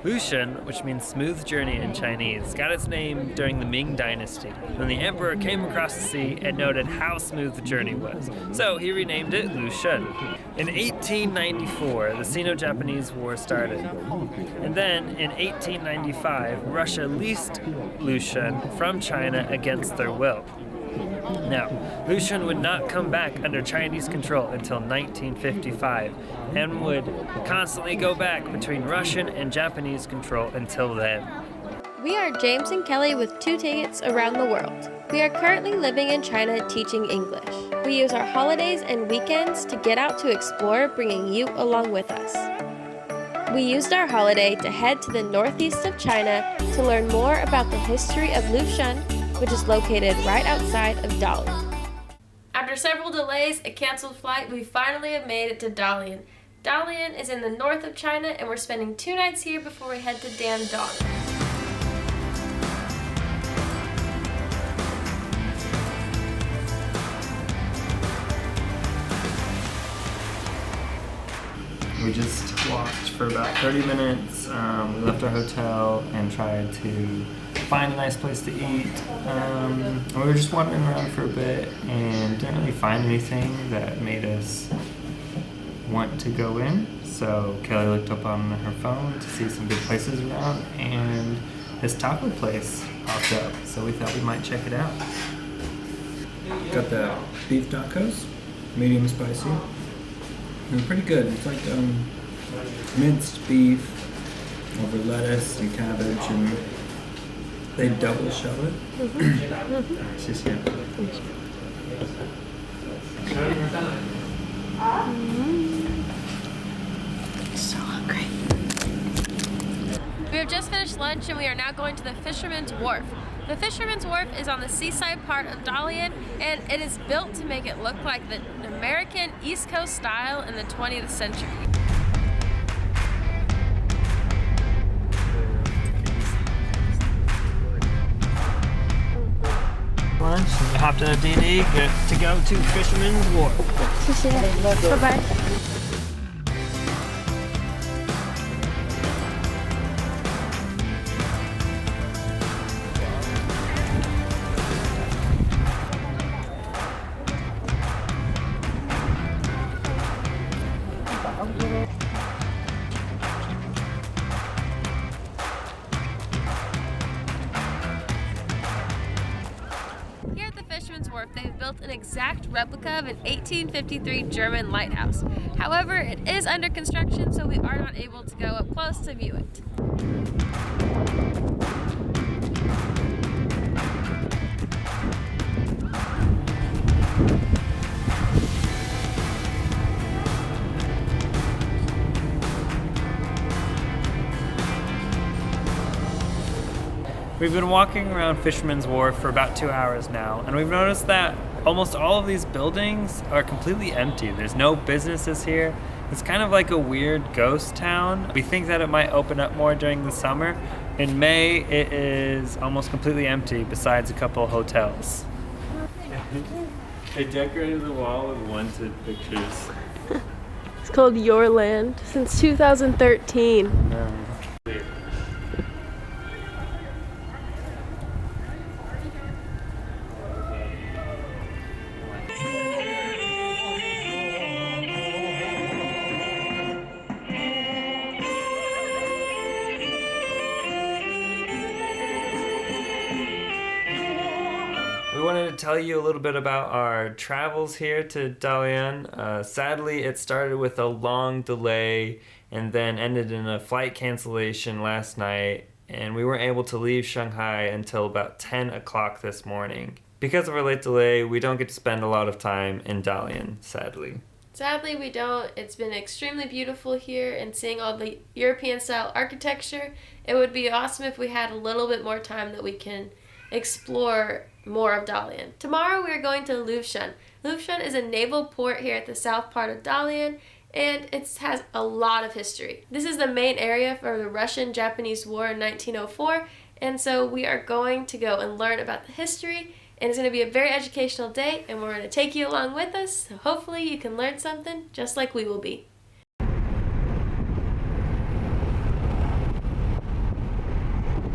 Lvshun, which means smooth journey in Chinese, got its name during the Ming Dynasty, when the emperor came across the sea and noted how smooth the journey was. So he renamed it Lvshun. In 1894, the Sino-Japanese War started. And then, in 1895, Russia leased Lvshun from China against their will. Now, Lvshun would not come back under Chinese control until 1955 and would constantly go back between Russian and Japanese control until then. We are James and Keli with 2 tickets around the world. We are currently living in China teaching English. We use our holidays and weekends to get out to explore, bringing you along with us. We used our holiday to head to the northeast of China to learn more about the history of Lvshun, which is located right outside of Dalian. After several delays, a canceled flight, we finally have made it to Dalian. Dalian is in the north of China, and we're spending 2 nights here before we head to Dandong. We just walked for about 30 minutes. We left our hotel and tried to find a nice place to eat. And we were just wandering around for a bit and didn't really find anything that made us want to go in. So Kelly looked up on her phone to see some good places around, and this taco place popped up. So we thought we might check it out. Got the beef tacos, medium spicy. They're pretty good. It's like minced beef over lettuce and cabbage, and they double shell it. It's just, yeah. So hungry. We have just finished lunch and we are now going to the Fisherman's Wharf. The Fisherman's Wharf is on the seaside part of Dalian, and it is built to make it look like the American East Coast style in the 20th century. Lunch, we hopped in a DD to go to Fisherman's Wharf. Bye-bye. Here at the Fisherman's Wharf, they've built an exact replica of an 1853 German lighthouse. However, it is under construction, so we are not able to go up close to view it. We've been walking around Fisherman's Wharf for about 2 hours now, and we've noticed that almost all of these buildings are completely empty. There's no businesses here. It's kind of like a weird ghost town. We think that it might open up more during the summer. In May, it is almost completely empty besides a couple hotels. They decorated the wall with wanted pictures. It's called Your Land since 2013. We wanted to tell you a little bit about our travels here to Dalian. Sadly, it started with a long delay and then ended in a flight cancellation last night, and we weren't able to leave Shanghai until about 10 o'clock this morning. Because of our late delay, we don't get to spend a lot of time in Dalian, sadly. Sadly, we don't. It's been extremely beautiful here, and seeing all the European-style architecture, it would be awesome if we had a little bit more time that we can explore more of Dalian. Tomorrow we are going to Lvshun. Lvshun is a naval port here at the south part of Dalian, and it has a lot of history. This is the main area for the Russo-Japanese War in 1904, and so we are going to go and learn about the history, and it's going to be a very educational day, and we're going to take you along with us, so hopefully you can learn something just like we will be.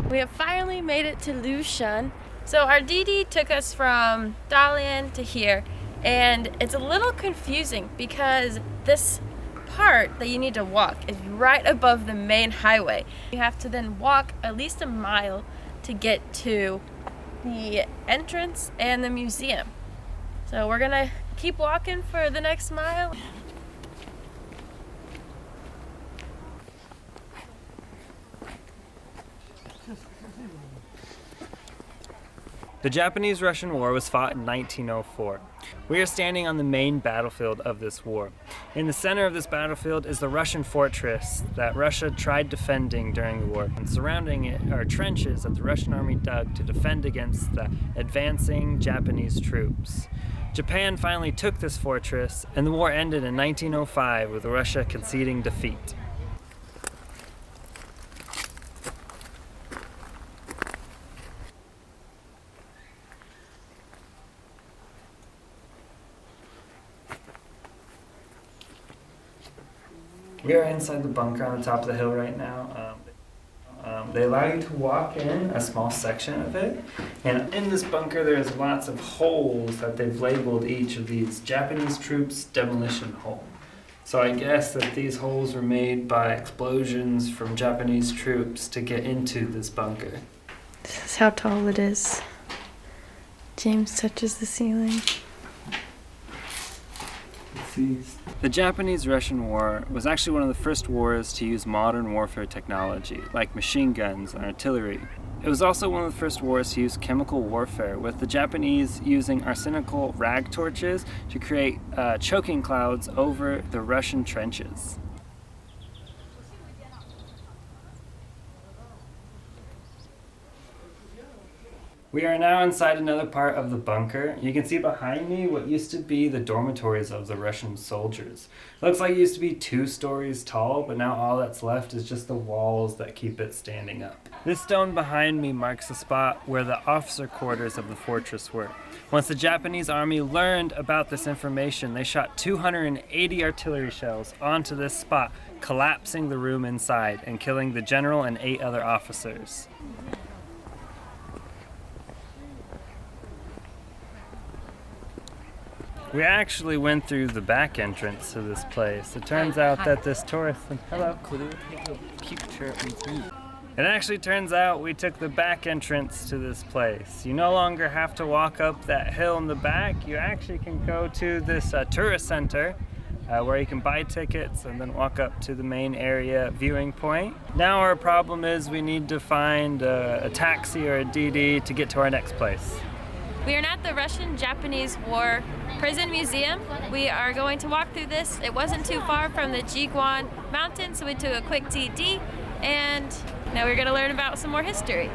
We have finally made it to Lvshun. So our DD took us from Dalian to here, and it's a little confusing because this part that you need to walk is right above the main highway. You have to then walk at least a mile to get to the entrance and the museum. So we're gonna keep walking for the next mile. The Japanese-Russian War was fought in 1904. We are standing on the main battlefield of this war. In the center of this battlefield is the Russian fortress that Russia tried defending during the war. And surrounding it are trenches that the Russian army dug to defend against the advancing Japanese troops. Japan finally took this fortress, and the war ended in 1905 with Russia conceding defeat. We are inside the bunker on the top of the hill right now. They allow you to walk in a small section of it, and in this bunker there's lots of holes that they've labeled each of these Japanese troops demolition hole. So I guess that these holes were made by explosions from Japanese troops to get into this bunker. This is how tall it is. James touches the ceiling. The Japanese-Russian War was actually one of the first wars to use modern warfare technology, like machine guns and artillery. It was also one of the first wars to use chemical warfare, with the Japanese using arsenical rag torches to create choking clouds over the Russian trenches. We are now inside another part of the bunker. You can see behind me what used to be the dormitories of the Russian soldiers. It looks like it used to be 2 stories tall, but now all that's left is just the walls that keep it standing up. This stone behind me marks the spot where the officer quarters of the fortress were. Once the Japanese army learned about this information, they shot 280 artillery shells onto this spot, collapsing the room inside and killing the general and 8 other officers. We actually went through the back entrance to this place. It turns out that this tourist... Hello. It actually turns out we took the back entrance to this place. You no longer have to walk up that hill in the back. You actually can go to this tourist center where you can buy tickets and then walk up to the main area viewing point. Now our problem is we need to find a taxi or a DD to get to our next place. We are at the Russian-Japanese War Prison Museum. We are going to walk through this. It wasn't too far from the Jiguan Mountain, so we took a quick DD, and now we're going to learn about some more history.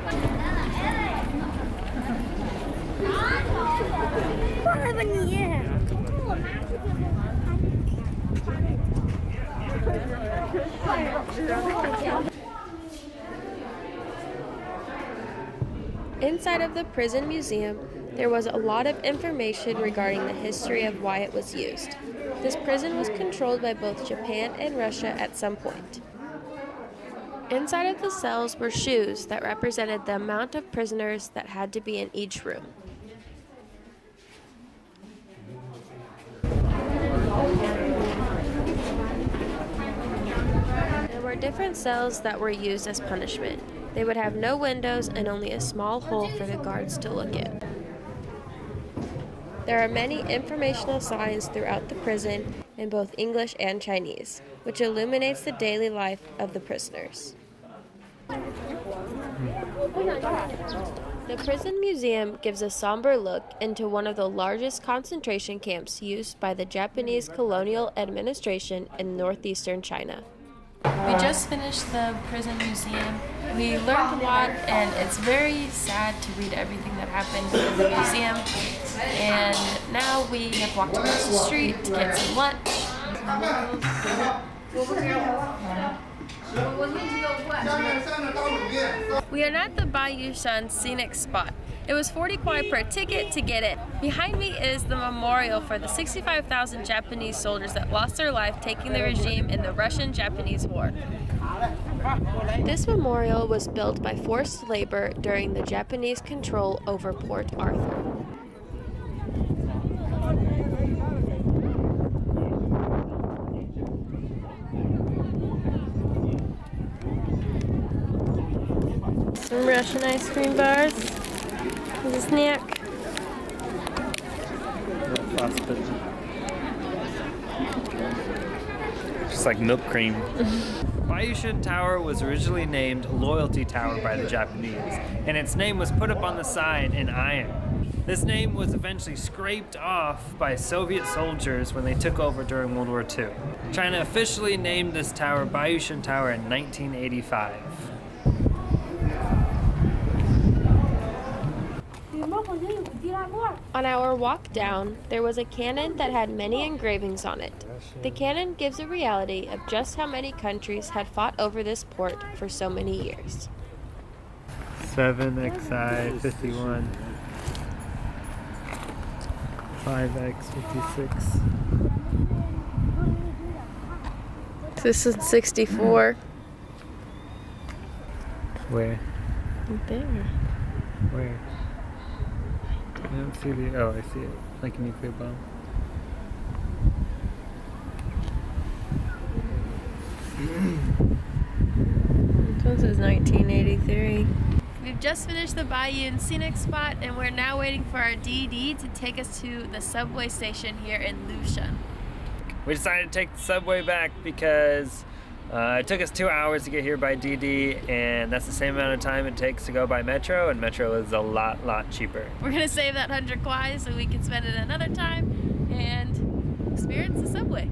Inside of the prison museum, there was a lot of information regarding the history of why it was used. This prison was controlled by both Japan and Russia at some point. Inside of the cells were shoes that represented the amount of prisoners that had to be in each room. There were different cells that were used as punishment. They would have no windows and only a small hole for the guards to look in. There are many informational signs throughout the prison in both English and Chinese, which illuminates the daily life of the prisoners. The prison museum gives a somber look into one of the largest concentration camps used by the Japanese colonial administration in northeastern China. We just finished the prison museum. We learned a lot, and it's very sad to read everything that happened in the museum. And now we have walked across the street to get some lunch. We are at the Lvshun scenic spot. It was 40 kwai per ticket to get in. Behind me is the memorial for the 65,000 Japanese soldiers that lost their life taking the regime in the Russian-Japanese War. This memorial was built by forced labor during the Japanese control over Port Arthur. Some Russian ice cream bars. There's a snack. Just like milk cream. Lvshun Tower was originally named Loyalty Tower by the Japanese, and its name was put up on the sign in iron. This name was eventually scraped off by Soviet soldiers when they took over during World War II. China officially named this tower Lvshun Tower in 1985. On our walk down, there was a cannon that had many engravings on it. The cannon gives a reality of just how many countries had fought over this port for so many years. 7XI 51. 5X 56. This is 64. Where? There. Where? I don't see the. Oh, I see it. Like a nuclear bomb. This is 1983. We've just finished the Bayou scenic spot, and we're now waiting for our DD to take us to the subway station here in Lvshun. We decided to take the subway back because it took us 2 hours to get here by DD, and that's the same amount of time it takes to go by Metro, and Metro is a lot cheaper. We're gonna save that 100 kwai so we can spend it another time and experience the subway.